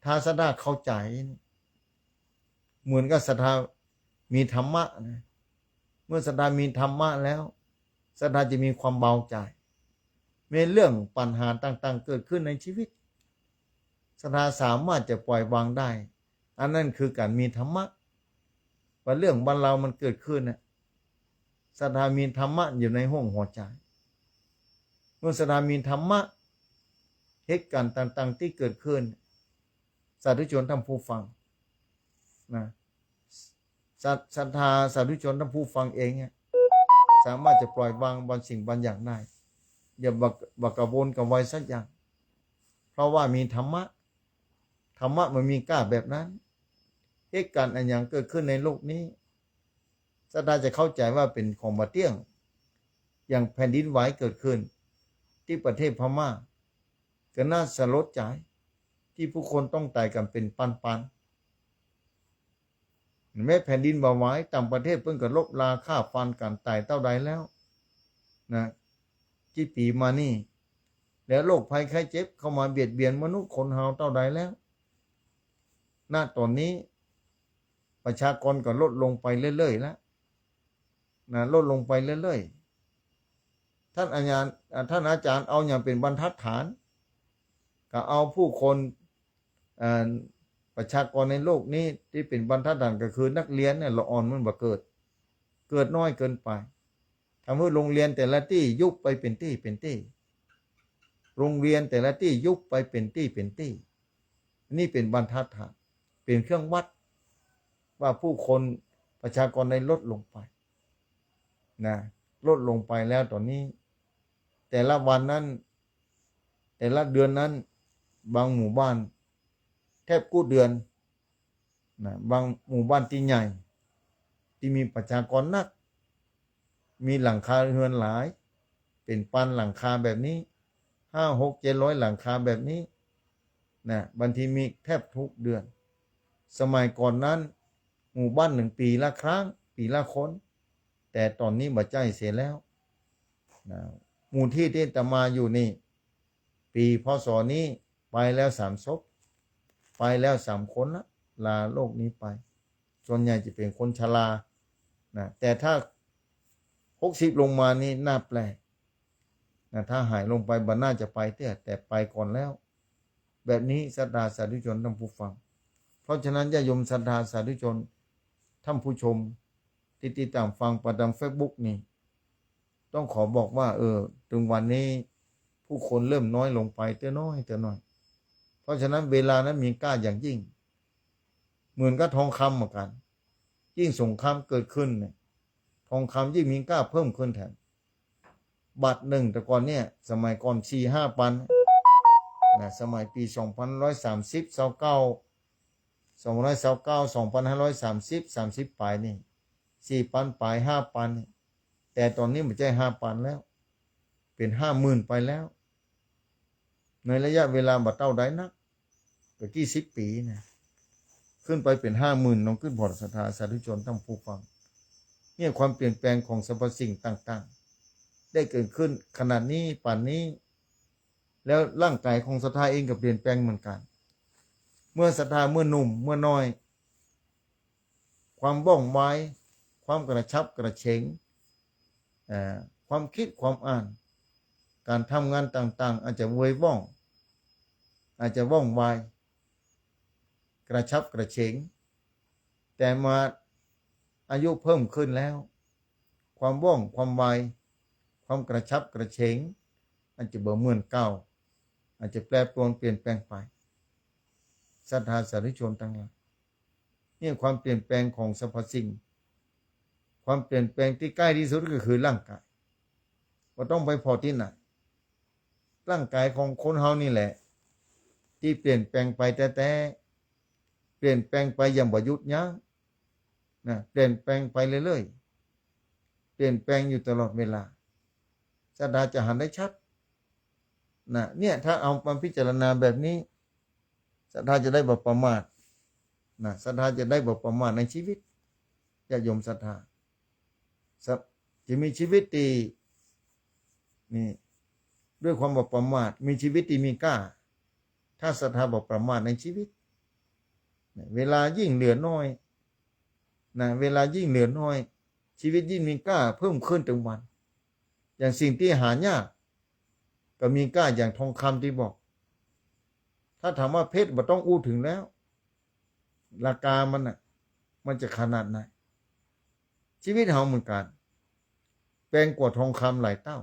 ถ้าศรัทธาเข้าใจเหมือนกับศรัทธามีธรรมะนะเมื่อศรัทธามีธรรมะแล้วศรัทธาจะมีความเบาใจเมื่อเรื่องปัญหาต่างๆเกิดขึ้นในชีวิตศรัทธาสามารถจะปล่อยวางได้อันนั้นคือการมีธรรมะว่าเรื่องบ้านเรามันเกิดขึ้นนะศรัทธามีธรรมะอยู่ในห้องหัวใจเมื่อศรัทธามีธรรมะเหตุการณ์ต่างๆที่เกิดขึ้นสาธุชนท่านผู้ฟังนะ ศรัทธาสาธุชนท่านผู้ฟังเองเนี่ยสามารถจะปล่อยวางบางสิ่งบางอย่างได้อย่าบักกระวนกับไว้สักอย่างเพราะว่ามีธรรมะมันมีกล้าแบบนั้นเหตุการณ์อันอย่างเกิดขึ้นในโลกนี้ศรัทธาจะเข้าใจว่าเป็นของมาเตี้ยงอย่างแผ่นดินไหวเกิดขึ้นที่ประเทศพม่าก็น่าสลดใจที่ผู้คนต้องตายกันเป็นปันแม้แผ่นดินไหวต่างประเทศเพิ่งก็ลบลาฆ่าฟันกันตายเท่าใดแล้วนะกี่ปีมานี่แล้วโรคภัยไข้เจ็บเข้ามาเบียดเบียนมนุษย์คนเฮาเท่าใดแล้วณตอนนี้ประชากรก็ลดลงไปเรื่อยๆแล้วนะลดลงไปเรื่อยๆท่านอาจารย์เอาอย่างเป็นบรรทัดฐานก็เอาผู้คนประชากรในโลกนี้ที่เป็นบรรทัดฐานก็คือนักเรียนเนี่ยละอ่อนมันบ่เกิดน้อยเกินไปทำให้โรงเรียนแต่ละที่ยุบไปเป็นที่โรงเรียนแต่ละที่ยุบไปเป็นที่นี่เป็นบรรทัดฐานเป็นเครื่องวัดว่าผู้คนประชากรในลดลงไปนะลดลงไปแล้วตอนนี้แต่ละวันนั้นแต่ละเดือนนั้นบางหมู่บ้านแทบกู้เดือนนะบางหมู่บ้านที่ใหญ่ที่มีประชากรนักมีหลังคาเรือนหลายเป็นปันหลังคาแบบนี้5 6 700หลังคาแบบนี้นะบางทีมีแทบทุกเดือนสมัยก่อนนั้นหมู่บ้าน1 ปีละครั้งปีละคนแต่ตอนนี้บ่ใจเสียแล้วนะหมู่ที่อาตมาอยู่นี่ปีพศนี้ไปแล้ว3 ศพไปแล้ว3 คนละลาโลกนี้ไปส่วนใหญ่จะเป็นคนชรานะแต่ถ้า60ลงมานี่น่าแปลกนะถ้าหายลงไปบ่น่าจะไปแต่ไปก่อนแล้วแบบนี้ศรัทธาสาธุชนท่านผู้ฟังเพราะฉะนั้นญาติโยมศรัทธาสาธุชนท่านผู้ชมที่ติดตามฟังประดัง Facebook นี่ต้องขอบอกว่าถึงวันนี้ผู้คนเริ่มน้อยลงไปเต้อน้อยเพราะฉะนั้นเวลานั้นมีค่าอย่างยิ่งเหมือนกับทองคำเหมือนกันยิ่งสงครามเกิดขึ้นเนี่ยทองคำยิ่งมีค่าเพิ่มขึ้นแทนบาทหนึ่งแต่ก่อนเนี่ยสมัยก่อน4-5 ปันนะสมัยปี2130 29 2530 30ปลายนี่4 ปันปลาย5 ปันแต่ตอนนี้ไม่ใช่5 ปันแล้วเป็น50,000ไปแล้วในระยะเวลาบัดเท่าใดนักก็กี่10 ปีนะขึ้นไปเป็น50,000ลงขึ้นพอศรัทธาสาธุชนท่านผู้ฟังเนี่ยความเปลี่ยนแปลงของสรรพสิ่งต่างๆได้เกิดขึ้นขนาดนี้ป่านนี้แล้วร่างกายของศรัทธาเองก็เปลี่ยนแปลงเหมือนกันเมื่อศรัทธาเมื่อหนุ่มเมื่อน้อยความว่องไวความกระชับกระเฉงความคิดความอ่านการทำงานต่างๆอาจจะเวยว่องอาจจะว่องไวกระชับกระเฉงแต่มาอายุเพิ่มขึ้นแล้วความว่องความไวความกระชับกระเฉงอาจจะบ่เหมือนเก่าอาจจะแปรปรวนเปลี่ยนแปลงไปศรัทธาสาธุชนทั้งหลายนี่ความเปลี่ยนแปลงของสรรพสิ่งความเปลี่ยนแปลงที่ใกล้ที่สุดก็คือร่างกายว่าต้องไปพอที่ไหนร่างกายของคนเฮานี่แหละที่เปลี่ยนแปลงไปแต่เปลี่ยนแปลงไปอย่างบ่หยุดยั้งนะเปลี่ยนแปลงไปเรื่อยๆเปลี่ยนแปลงอยู่ตลอดเวลาศรัทธาจะหันได้ชัดนะเนี่ยถ้าเอามาพิจารณาแบบนี้ศรัทธาจะได้บ่ประมาทนะศรัทธาจะได้บ่ประมาทในชีวิตญาติโยมศรัทธาจะมีชีวิตที่นี่ด้วยความบ่ประมาทมีชีวิตที่มีกล้าถ้าศรัทธาบ่ประมาทในชีวิตเวลายิ่งเหลือน้อยนะเวลายิ่งเหลือน้อยชีวิตยิ่งมีกล้าเพิ่มขึ้นทุกวันอย่างสิ่งที่หายากก็มีกล้าอย่างทองคำที่บอกถ้าถามว่าเพชรบ่ต้องอู้ถึงแล้วราคามันจะขนาดไหนชีวิตเฮาเหมือนกันแพงกว่าทองคำหลายเท่า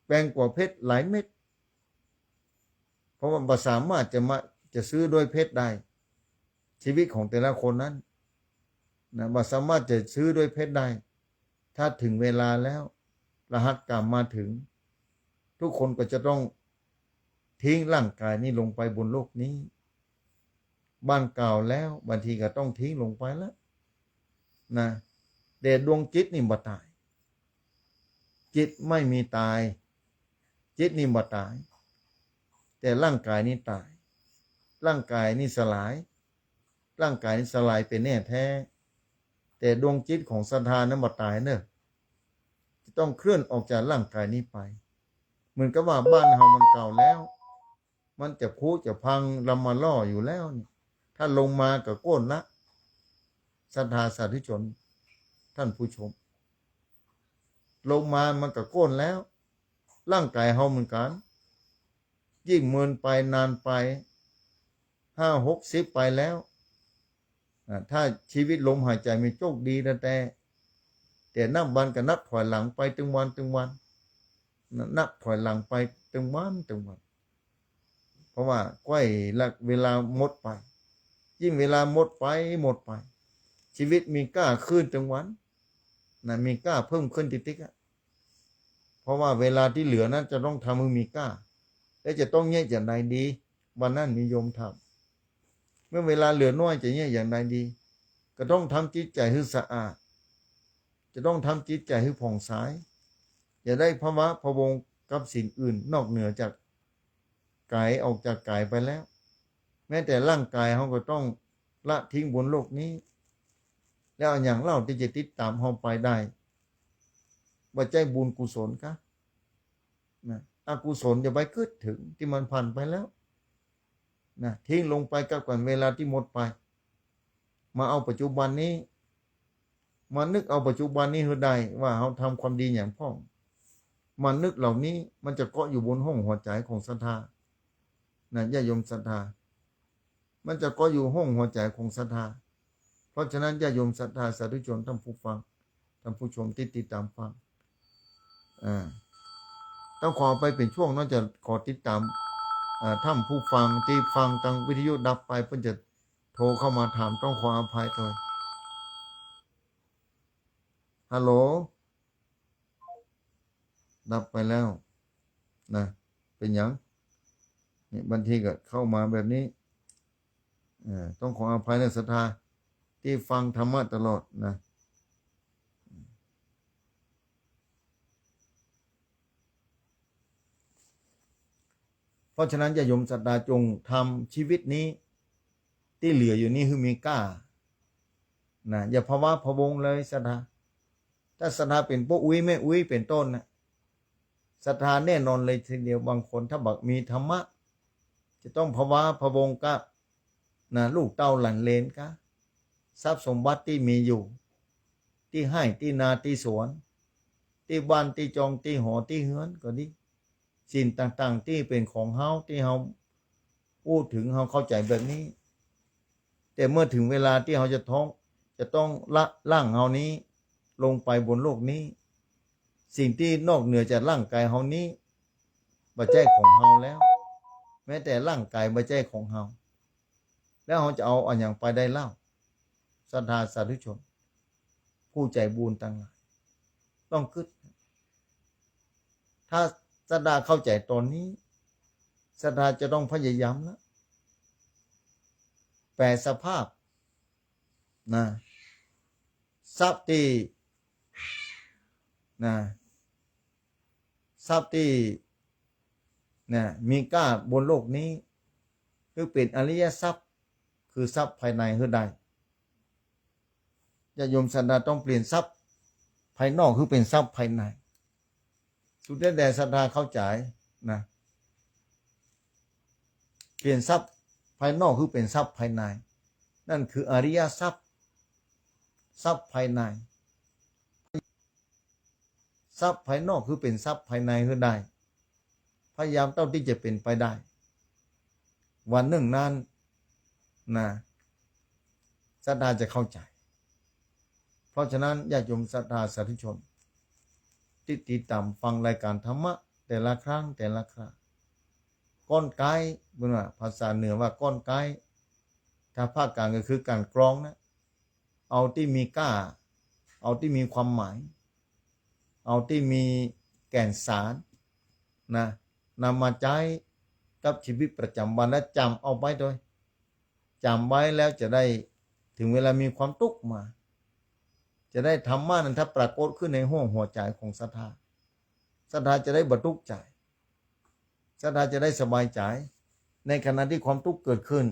แพงกว่าเพชรหลายเม็ดเพราะว่าบ่สามารถจะซื้อด้วยเพชรได้ชีวิตของแต่ละคนนั้น นะว่าสามารถจะซื้อด้วยเพชรได้ถ้าถึงเวลาแล้วรหัสกรรมมาถึงทุกคนก็จะต้องทิ้งร่างกายนี้ลงไปบนโลกนี้บ้านเก่าแล้วบางทีก็ต้องทิ้งลงไปแล้วนะแต่ดวงจิตนี่บ่ตายจิตไม่มีตายจิตนี่บ่ตายแต่ร่างกายนี่ตายร่างกายนี่สลายร่างกายนี่สลายเป็นแน่แท้แต่ดวงจิตของศรัทธานั้นบ่ตายเนอะจะต้องเคลื่อนออกจากร่างกายนี้ไปเหมือนกับว่าบ้านเฮามันเก่าแล้วมันจะพุจะพังลำมาล่ออยู่แล้วนี่ถ้าลงมากับก้นละศรัทธาสาธุชนท่านผู้ชมลงมามันกับก้นแล้วร่างกายเฮาเหมือนกันยิ่งเมินไปนานไป50-60ไปแล้วถ้าชีวิตลมหายใจมีโชคดีแต่นับวันก็นับถอยหลังไปตึงวันนับถอยหลังไปตึงวันเพราะว่าใกล้เวลาหมดไปยิ่งเวลาหมดไปชีวิตมีกล้าขึ้นตึงวันนะมีกล้าเพิ่มขึ้นติ๊กๆเพราะว่าเวลาที่เหลือนั้นจะต้องทำให้มีกล้าและจะต้องแยกอย่างใดดีวันนั้นนิยมทำเมื่อเวลาเหลือน้อยจะแยกอย่างใดดีก็ต้องทำจิตใจให้สะอาดจะต้องทำจิตใจให้ผ่องใสอย่าได้ภาวะพะวงกับสิ่งอื่นนอกเหนือจากกายออกจากกายไปแล้วแม้แต่ร่างกายเขาก็ต้องละทิ้งบนโลกนี้แล้วอย่างเล่าที่จะติดตามเขาไปได้ว่าใจบุญกุศลกะนะอกุศลจะไปคิดถึงที่มันผ่านไปแล้วนะทิ้งลงไปกับก่อนเวลาที่หมดไปมาเอาปัจจุบันนี้มานึกเอาปัจจุบันนี้ให้ได้ว่าเขาทำความดีอย่างพ่องมานึกเหล่านี้มันจะเกาะอยู่บนห้องหัวใจของศรัทธานะญาติโยมศรัทธามันจะเกาะอยู่ห้องหัวใจของศรัทธาเพราะฉะนั้นญาติโยมศรัทธาสาธุชนท่านผู้ฟังท่านผู้ชมที่ติดตามฟังต้องขอไปเป็นช่วงน่าจะขอติดตามท่านผู้ฟังที่ฟังทางวิทยุดับไปเพื่อจะโทรเข้ามาถามต้องขออภัยด้วยฮัลโหลดับไปแล้วนะเป็นอย่างนี่บางทีก็เข้ามาแบบนี้ต้องขออภัยในศรัทธาที่ฟังธรรมะตลอดนะเพราะฉะนั้นอย่าโยมศรัทธาจงทำชีวิตนี้ที่เหลืออยู่นี้คือมีกล้านะอย่าภาวะพะวงเลยศรัทธาถ้าศรัทธาเป็นพวกอุ้ยไม่อุ้ยเป็นต้นนะศรัทธาแน่นอนเลยทีเดียวบางคนถ้าบอกมีธรรมะจะต้องภาวะพะวงกับนะลูกเต้าหลานเลนกะทรัพย์สมบัติที่มีอยู่ที่ให้ที่นาที่สวนที่บ้านที่จองที่หอที่เฮือนก็ดีสิ่งต่างๆที่เป็นของเฮาที่เฮาพูดถึงเฮาเข้าใจแบบนี้แต่เมื่อถึงเวลาที่เฮาจะต้องละร่างเฮานี้ลงไปบนโลกนี้สิ่งที่นอกเหนือจากร่างกายเฮานี้บ่ใช่ของเฮาแล้วแม้แต่ร่างกายบ่ใช่ของเฮาแล้วเฮาจะเอาอันอย่างไปได้เล่าศรัทธาสาธุชนผู้ใจบุญต่างหลายต้องคิดถ้าศรัทธาเข้าใจตอนนี้ศรัทธาจะต้องพยายามแล้วแปลสภาพนะทรัพย์ที่นะทรัพย์ที่นะมีค่าบนโลกนี้คือเป็นอริยทรัพย์คือทรัพย์ภายในคือใดญาติโยมศรัทธาต้องเปลี่ยนทรัพย์ภายนอกคือเป็นทรัพย์ภายในสุดแต่ศรัทธาเข้าใจนะเปลี่ยนทรัพย์ภายนอกคือเป็นทรัพย์ภายในนั่นคืออริยทรัพย์ทรัพย์ภายในทรัพย์ภายนอกคือเป็นทรัพย์ภายในคือได้พยายามเท่าที่จะเป็นไปได้วันหนึ่งนั้นนะศรัทธาจะเข้าใจเพราะฉะนั้นญาติโยมศรัทธาสาธุชนที่ติดตามฟังรายการธรรมะแต่ละครั้งก้อนไกด์บนว่าภาษาเหนือว่าก้อนไกด์ถ้าภาคกลางก็คือการกรองนะ เอาที่มีกล้าเอาที่มีความหมายเอาที่มีแก่นสารนะนำมาใช้กับชีวิตประจำวันและจำเอาไว้ด้วยจำไว้แล้วจะได้ถึงเวลามีความทุกข์มาจะได้ธรรมะนั้นถ้าปรากฏขึ้นในห้วงหัวใจของศรัทธาจะได้บรรทุกใจศรัทธาจะได้สบายใจในขณะที่ความทุกข์เกิดขึ้น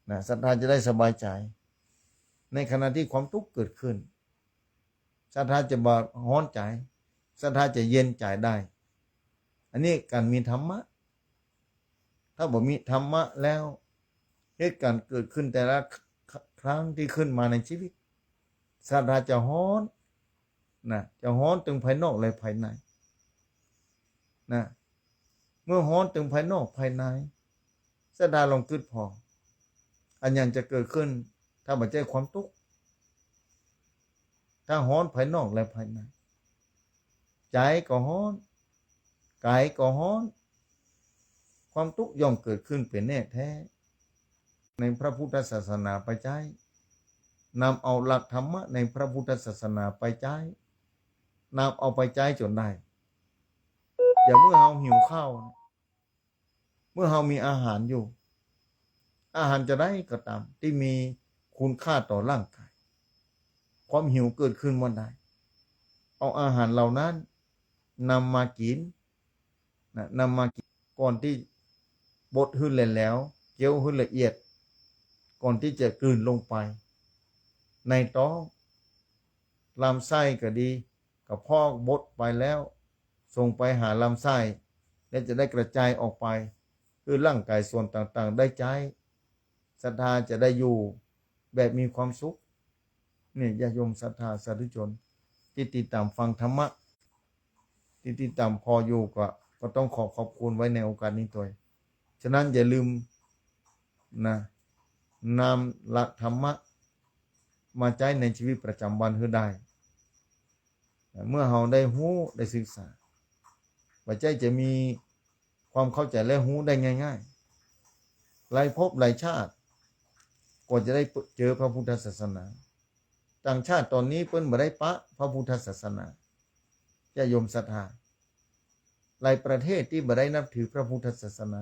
นะศรัทธาจะได้สบายใจในขณะที่ความทุกข์เกิดขึ้นศรัทธาจะบาฮ้อนใจศรัทธาจะเย็นใจได้อันนี้การมีธรรมะถ้าบ่มีธรรมะแล้วเหตุการณ์เกิดขึ้นแต่ละครั้งที่ขึ้นมาในชีวิตศรัทธาจะฮ้อนนะจะฮ้อนถึงภายนอกและภายในนะเมื่อฮ้อนถึงภายนอกภายในศรัทธาลองคิดพออันยังจะเกิดขึ้นถ้าบ่ใช่ความทุกข์ถ้าฮ้อนภายนอกและภายในใจก็ฮ้อนกายก็ฮ้อนความทุกข์ย่อมเกิดขึ้นเป็นแน่แท้ในพระพุทธศาสนาไปใช้นำเอาหลักธรรมะในพระพุทธศาสนาไปใช้นำเอาไปใช้จนได้อย่าเมื่อเราหิวข้าวเมื่อเรามีอาหารอยู่อาหารจะได้ก็ตามที่มีคุณค่าต่อร่างกายความหิวเกิดขึ้นเมื่อใดเอาอาหารเหล่านั้นนำมากินนำมากินก่อนที่บดขึ้นแล้วเคี้ยวขึ้นละเอียดก่อนที่จะกลืนลงไปในท้องลำไส้ก็ดีกระเพาะบดไปแล้วส่งไปหาลำไส้และจะได้กระจายออกไปคือร่างกายส่วนต่างๆได้ใช้ศรัทธาจะได้อยู่แบบมีความสุขเนี่ยญาติโยมศรัทธาสาธุชนที่ติดตามฟังธรรมะที่ติดตามพออยู่ก็ต้องขอบคุณไว้ในโอกาสนี้ตัวฉะนั้นอย่าลืมนะนำหลักธรรมะมาใช้ในชีวิตประจำวันให้ได้เมื่อเราได้หู้ได้ศึกษาว่าใจจะมีความเข้าใจและหู้ได้ง่ายๆหลายภพหลายชาติก็จะได้เจอพระพุทธศาสนาต่างชาติตอนนี้เพิ่นบ่ได้ปะพระพุทธศาสนาญาติโยมศรัทธาหลายประเทศที่บ่ได้นับถือพระพุทธศาสนา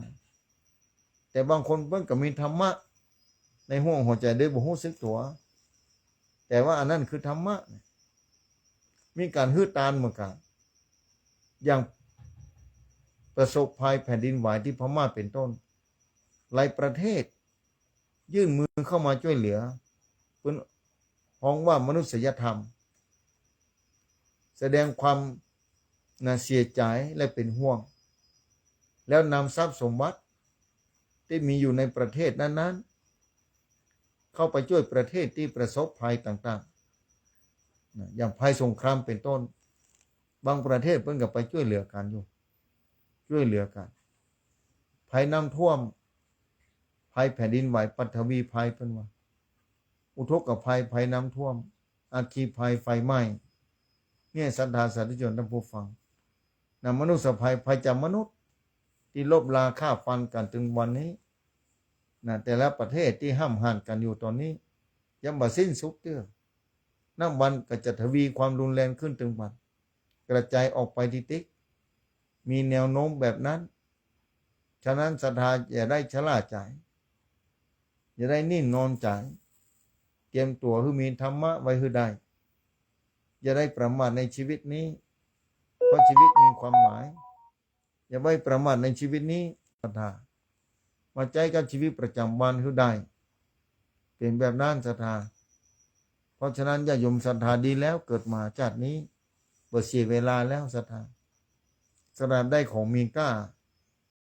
แต่บางคนเพิ่นก็มีธรรมะในห้วงหัวใจได้บ่รู้สึกตัวแต่ว่าอันนั้นคือธรรมะมีการฮื้อตานเหมือนกันอย่างประสบภัยแผ่นดินไหวที่พม่าเป็นต้นหลายประเทศยื่นมือเข้ามาช่วยเหลือเพิ่นฮ้องว่ามนุษยธรรมแสดงความเสียใจและเป็นห่วงแล้วนำทรัพย์สมบัติที่มีอยู่ในประเทศนั้นๆเข้าไปช่วยประเทศที่ประสบภัยต่างๆอย่างภัยสงครามเป็นต้นบางประเทศเพิ่นก็ไปช่วยเหลือกันอยู่ช่วยเหลือกันภัยน้ำท่วมภัยแผ่นดินไหวปัทวีภัยเพิ่นว่าอุทกภัยภัยน้ำท่วมอัคคีภัยไฟไหม้เนี่ยศรัทธาสาธุชนท่านผู้ฟังมนุษยภัยจากมนุษย์ที่ลบราฆ่าฟันกันถึงวันนี้แต่ละประเทศที่ห้ามหันกันอยู่ตอนนี้ยังบ่สิ้นสุดเด้อนับวันก็จะทวีความรุนแรงขึ้นถึงวันกระจายออกไปที่ติ๊กมีแนวโน้มแบบนั้นฉะนั้นศรัทธาอย่าได้ชะล่าใจอย่าได้นิ่งนอนใจเตรียมตัวให้มีธรรมะไว้ให้ได้อย่าได้ประมาทในชีวิตนี้เพราะชีวิตมีความหมายอย่าไว้ประมาทในชีวิตนี้ศรัทธามาใจกับชีวิตประจำวันให้ได้เป็นแบบนั้นศรัทธาเพราะฉะนั้นญาติโยมศรัทธาดีแล้วเกิดมาชาตินี้บ่เสียเวลาแล้วศรัทธาสำหรับได้ของมีค่า